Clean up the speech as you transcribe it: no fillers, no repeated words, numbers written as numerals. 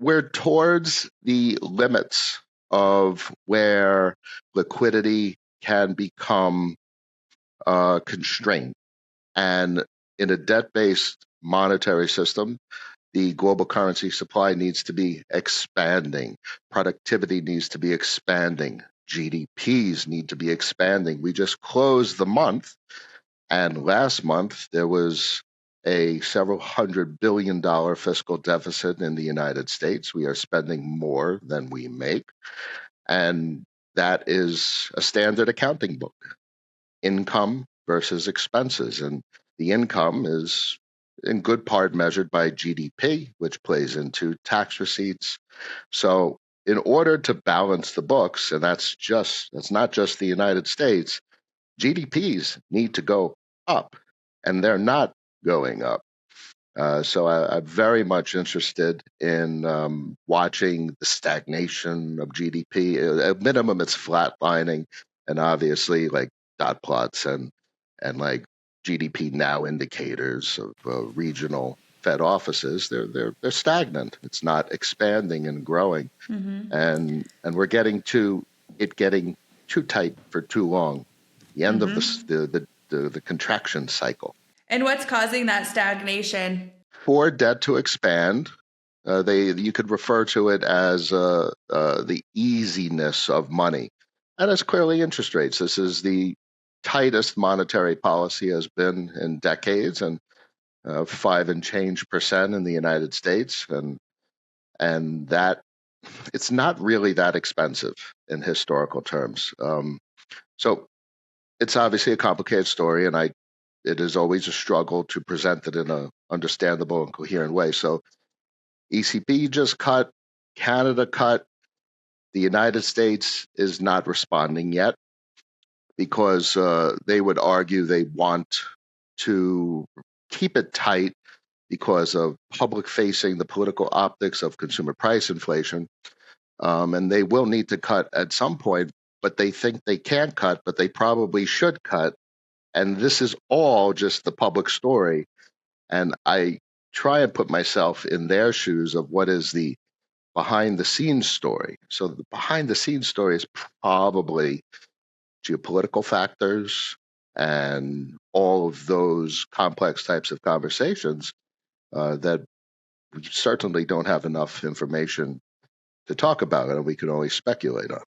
we're towards the limits of where liquidity can become constrained. And in a debt-based monetary system, the global currency supply needs to be expanding. Productivity needs to be expanding. GDPs need to be expanding. We just closed the month, and last month there was a several $100 billion fiscal deficit in the United States. We are spending more than we make. And that is a standard accounting book, income versus expenses. And the income is in good part measured by GDP, which plays into tax receipts. So in order to balance the books, and that's not just the United States, GDPs need to go up, and they're not going up. So I'm very much interested in watching the stagnation of GDP. At minimum, it's flatlining, and obviously, like dot plots and like GDP now indicators of regional Fed offices, they're stagnant. It's not expanding and growing, and we're getting to it getting too tight for too long. The end of the contraction cycle. And what's causing that stagnation? For debt to expand, you could refer to it as the easiness of money, and it's clearly interest rates. This is the tightest monetary policy has been in decades, and 5 and change percent in the United States, and that it's not really that expensive in historical terms. So it's obviously a complicated story, and it is always a struggle to present it in a understandable and coherent way. So ECB just cut, Canada cut, the United States is not responding yet because they would argue they want to keep it tight because of public facing the political optics of consumer price inflation. And they will need to cut at some point, but they think they can cut, but they probably should cut. And this is all just the public story. And I try and put myself in their shoes of what is the behind the scenes story. So the behind the scenes story is probably geopolitical factors and all of those complex types of conversations that we certainly don't have enough information to talk about, and we can only speculate on.